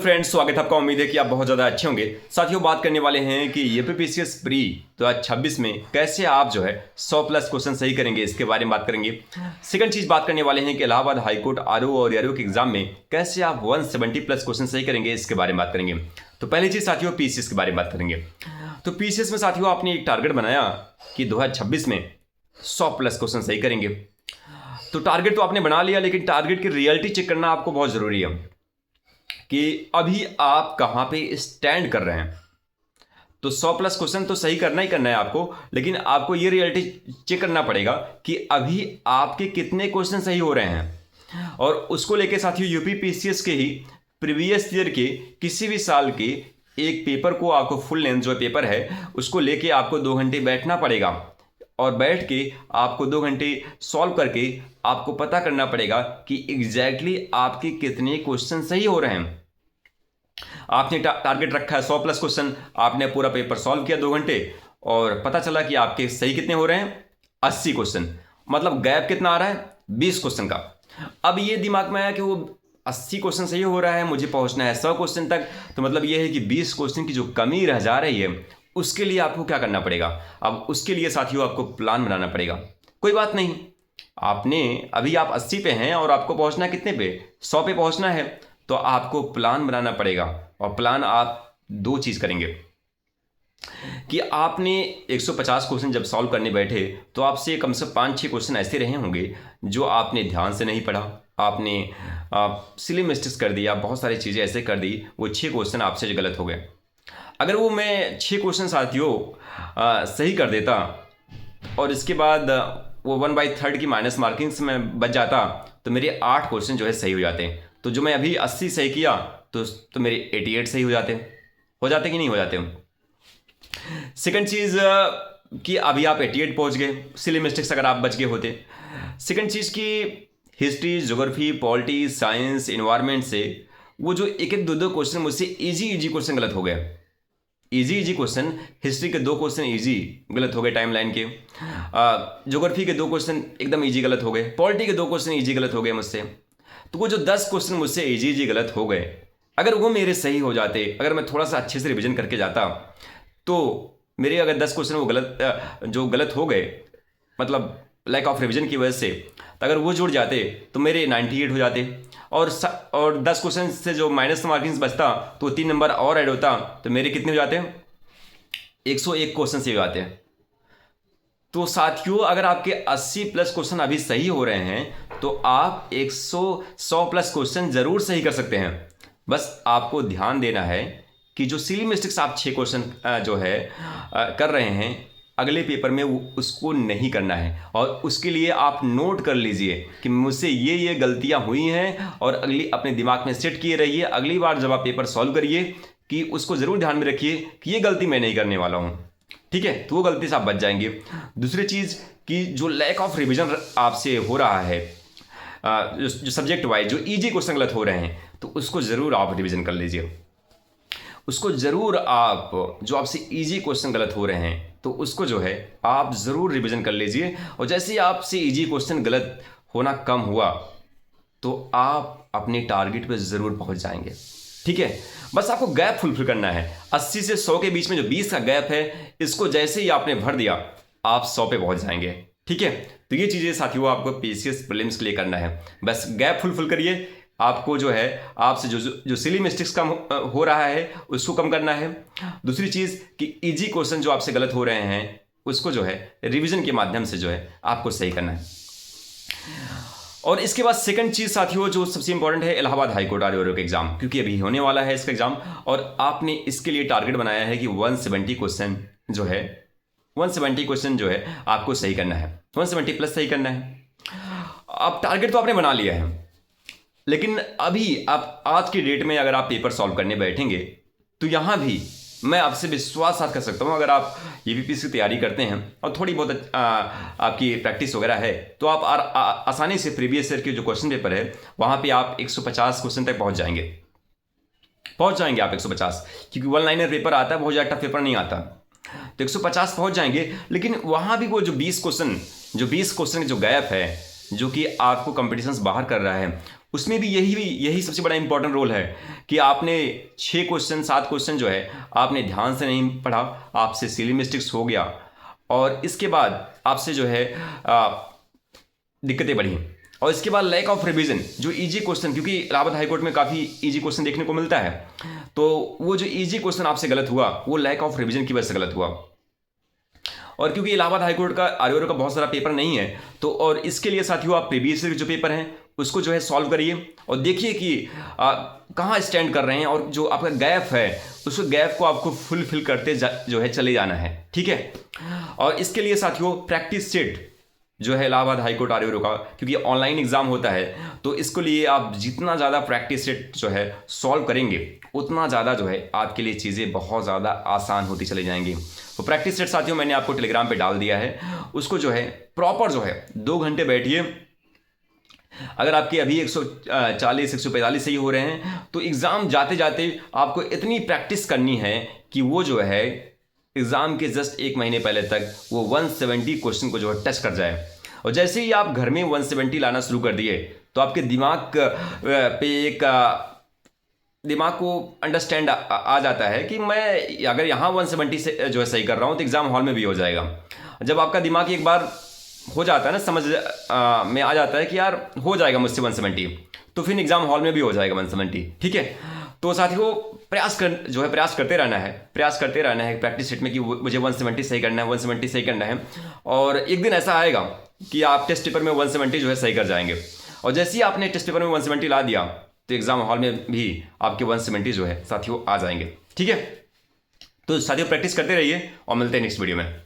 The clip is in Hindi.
फ्रेंड्स, स्वागत है आपका। उम्मीद है कि आप बहुत ज़्यादा अच्छे होंगे। साथियों, बात करने वाले हैं कि यूपीपीसीएस प्री 2026 में कैसे आप जो है 100+ क्वेश्चन सही करेंगे, इसके बारे में बात करेंगे। सेकंड चीज़ बात करने वाले हैं कि इलाहाबाद हाईकोर्ट आरओ और एआरओ के एग्जाम में कैसे आप 170+ क्वेश्चन सही करेंगे, इसके बारे में बात करेंगे। तो पहली चीज़ साथियों, पीसीएस के बारे में बात करेंगे। तो पीसीएस में साथियों आपने एक टारगेट बनाया कि 2026 में 100+ क्वेश्चन सही करेंगे। तो टारगेट तो आपने बना लिया, लेकिन टारगेट की रियलिटी चेक करना आपको बहुत ज़रूरी है कि अभी आप कहाँ पे स्टैंड कर रहे हैं। तो 100+ क्वेश्चन तो सही करना ही करना है आपको, लेकिन आपको ये रियलिटी चेक करना पड़ेगा कि अभी आपके कितने क्वेश्चन सही हो रहे हैं। और उसको लेके साथियों यूपीपीसीएस के ही प्रीवियस ईयर के किसी भी साल के एक पेपर को आपको फुल लेंथ जो पेपर है उसको लेके आपको 2 घंटे बैठना पड़ेगा और बैठ के आपको 2 घंटे सॉल्व करके आपको पता करना पड़ेगा कि एग्जैक्टली आपके कितने क्वेश्चन सही हो रहे हैं। आपने टारगेट रखा है 100+ क्वेश्चन, आपने पूरा पेपर सॉल्व किया 2 घंटे और पता चला कि आपके सही कितने हो रहे हैं, 80 क्वेश्चन। मतलब गैप कितना आ रहा है, 20 क्वेश्चन का। अब ये दिमाग में आया कि वो 80 क्वेश्चन सही हो रहा है, मुझे पहुंचना है 100 क्वेश्चन तक। तो मतलब ये है कि 20 क्वेश्चन की जो कमी रह जा रही है उसके लिए आपको क्या करना पड़ेगा। अब उसके लिए साथियों आपको प्लान बनाना पड़ेगा। कोई बात नहीं, आपने अभी आप 80 पे हैं और आपको पहुंचना है कितने पे, 100 पे पहुंचना है। तो आपको प्लान बनाना पड़ेगा और प्लान आप 2 चीज़ करेंगे कि आपने 150 क्वेश्चन जब सॉल्व करने बैठे तो आपसे कम से कम 5-6 क्वेश्चन ऐसे रहे होंगे जो आपने ध्यान से नहीं पढ़ा, आपने सिली मिस्टेक्स कर दिया, बहुत सारी चीज़ें ऐसे कर दी, वो 6 क्वेश्चन आपसे जो गलत हो गए। अगर वो मैं 6 क्वेश्चन साथियों सही कर देता और इसके बाद वो 1/3 की माइनस मार्किंग्स में बच जाता तो मेरे 8 क्वेश्चन जो है सही हो जाते। तो जो मैं अभी 80 सही किया तो मेरे 88 सही हो जाते कि नहीं हो जाते। सेकंड चीज़ कि अभी आप 88 पहुंच गए, सिली मिस्टेक्स अगर आप बच गए होते। सेकंड चीज़ की history, geography, polity, science, environment से वो जो एक 2 क्वेश्चन मुझसे इजी क्वेश्चन गलत हो गए। इजी क्वेश्चन, हिस्ट्री के 2 क्वेश्चन इजी गलत हो गए टाइमलाइन के, ज्योग्राफी के 2 क्वेश्चन एकदम इजी गलत हो गए, पॉलिटी के 2 क्वेश्चन इजी गलत हो गए मुझसे। तो वो जो 10 क्वेश्चन मुझसे इजी गलत हो गए, अगर वो मेरे सही हो जाते, अगर मैं थोड़ा सा अच्छे से रिवीजन करके जाता तो मेरे अगर 10 क्वेश्चन वो गलत हो गए, मतलब लैक ऑफ रिवीजन की वजह से, तो अगर वो जुड़ जाते तो मेरे 98 हो जाते और 10 क्वेश्चन से जो माइनस मार्किंग्स बचता तो 3 नंबर और ऐड होता तो मेरे कितने हो जाते, 101 क्वेश्चन से हो जाते। तो साथियों अगर आपके 80+ क्वेश्चन अभी सही हो रहे हैं तो आप 100+ क्वेश्चन जरूर सही कर सकते हैं। बस आपको ध्यान देना है कि जो सिली मिस्टेक्स आप 6 क्वेश्चन जो है कर रहे हैं, अगले पेपर में उसको नहीं करना है। और उसके लिए आप नोट कर लीजिए कि मुझसे ये गलतियां हुई हैं और अगली अपने दिमाग में सेट किए रहिए। अगली बार जब आप पेपर सॉल्व करिए कि उसको ज़रूर ध्यान में रखिए कि ये गलती मैं नहीं करने वाला हूँ, ठीक है। तो वो गलती से आप बच जाएंगे। दूसरी चीज़ कि जो लैक ऑफ रिविजन आपसे हो रहा है, जो सब्जेक्ट वाइज जो ईजी क्वेश्चन गलत हो रहे हैं, तो उसको ज़रूर आप रिविजन कर लीजिए। उसको ज़रूर आप, जो आपसे इजी क्वेश्चन गलत हो रहे हैं तो उसको जो है आप ज़रूर रिवीजन कर लीजिए। और जैसे ही आपसे इजी क्वेश्चन गलत होना कम हुआ तो आप अपने टारगेट पे ज़रूर पहुंच जाएंगे, ठीक है। बस आपको गैप फुलफिल करना है। 80 से 100 के बीच में जो 20 का गैप है, इसको जैसे ही आपने भर दिया आप 100 पे पहुंच जाएंगे, ठीक है। तो ये चीज़ें साथियों आपको पीसीएस प्रीलिम्स के लिए करना है। बस गैप फुलफिल करिए। आपको जो है आपसे जो सिली मिस्टेक्स कम हो रहा है उसको कम करना है। दूसरी चीज़ कि इजी क्वेश्चन जो आपसे गलत हो रहे हैं उसको जो है रिवीजन के माध्यम से जो है आपको सही करना है। और इसके बाद सेकंड चीज़ साथियों जो सबसे इंपॉर्टेंट है, इलाहाबाद हाईकोर्ट आरओ का एग्जाम, क्योंकि अभी होने वाला है इसका एग्जाम और आपने इसके लिए टारगेट बनाया है कि 170 क्वेश्चन जो है 170 क्वेश्चन जो है आपको सही करना है, 170+ सही करना है। अब टारगेट तो आपने बना लिया है, लेकिन अभी आप आज की डेट में अगर आप पेपर सॉल्व करने बैठेंगे तो यहाँ भी मैं आपसे विश्वास साथ कर सकता हूँ, अगर आप यूपीपीसी की तैयारी करते हैं और थोड़ी बहुत आपकी प्रैक्टिस वगैरह है तो आप आसानी से प्रीवियस ईयर के जो क्वेश्चन पेपर है वहाँ पे आप 150 क्वेश्चन तक पहुँच जाएंगे आप 150, क्योंकि 1 लाइनर पेपर आता है, बहुत ज़्यादा टफ पेपर नहीं आता। तो 150 पहुँच जाएंगे। लेकिन वहाँ भी वो जो 20 क्वेश्चन जो गैप है, जो कि आपको कंपटीशन बाहर कर रहा है, उसमें भी यही सबसे बड़ा इंपॉर्टेंट रोल है कि आपने 6 क्वेश्चन 7 क्वेश्चन जो है आपने ध्यान से नहीं पढ़ा, आपसे सिली मिस्टेक्स हो गया और इसके बाद आपसे जो है दिक्कतें बढ़ी। और इसके बाद लैक ऑफ रिवीजन, जो इजी क्वेश्चन, क्योंकि इलाहाबाद हाईकोर्ट में काफ़ी इजी क्वेश्चन देखने को मिलता है, तो वो जो इजी क्वेश्चन आपसे गलत हुआ वो लैक ऑफ रिवीजन की वजह से गलत हुआ। और क्योंकि इलाहाबाद हाईकोर्ट का आरओ का बहुत सारा पेपर नहीं है, तो और इसके लिए साथियों आप प्रीवियस ईयर जो पेपर हैं उसको जो है सॉल्व करिए और देखिए कि कहाँ स्टैंड कर रहे हैं, और जो आपका गैप है उस गैप को आपको फुलफिल करते जो है चले जाना है, ठीक है। और इसके लिए साथियों प्रैक्टिस सेट जो है इलाहाबाद हाईकोर्ट आरओ का, क्योंकि ऑनलाइन एग्जाम होता है, तो इसके लिए आप जितना ज़्यादा प्रैक्टिस सेट जो है सॉल्व करेंगे उतना ज़्यादा जो है आपके लिए चीज़ें बहुत ज़्यादा आसान होती चली जाएंगी। तो प्रैक्टिस सेट साथियों मैंने आपको टेलीग्राम पे डाल दिया है, उसको जो है प्रॉपर जो है 2 घंटे बैठिए। अगर आपके अभी 140 145 सही हो रहे हैं तो एग्ज़ाम जाते जाते आपको इतनी प्रैक्टिस करनी है कि वो जो है एग्ज़ाम के जस्ट 1 महीने पहले तक वो 170 क्वेश्चन को जो है टच कर जाए। और जैसे ही आप घर में 170 लाना शुरू कर दिए तो आपके दिमाग पे एक दिमाग को अंडरस्टैंड आ जाता है कि मैं अगर यहाँ 170 से जो है सही कर रहा हूँ तो एग्ज़ाम हॉल में भी हो जाएगा। जब आपका दिमाग एक बार हो जाता है ना, समझ में आ जाता है कि यार हो जाएगा मुझसे 170, तो फिर एग्ज़ाम हॉल में भी हो जाएगा 170, ठीक है। तो साथियों प्रयास करते रहना है प्रैक्टिस सेट में कि मुझे 170 सही करना है, 170 सही करना है। और एक दिन ऐसा आएगा कि आप टेस्ट पेपर में 170 जो है सही कर जाएंगे, और जैसे ही आपने टेस्ट पेपर में 170 ला दिया तो एग्जाम हॉल में भी आपके 170 जो है साथियों आ जाएंगे, ठीक है। तो साथियों प्रैक्टिस करते रहिए और मिलते हैं नेक्स्ट वीडियो में।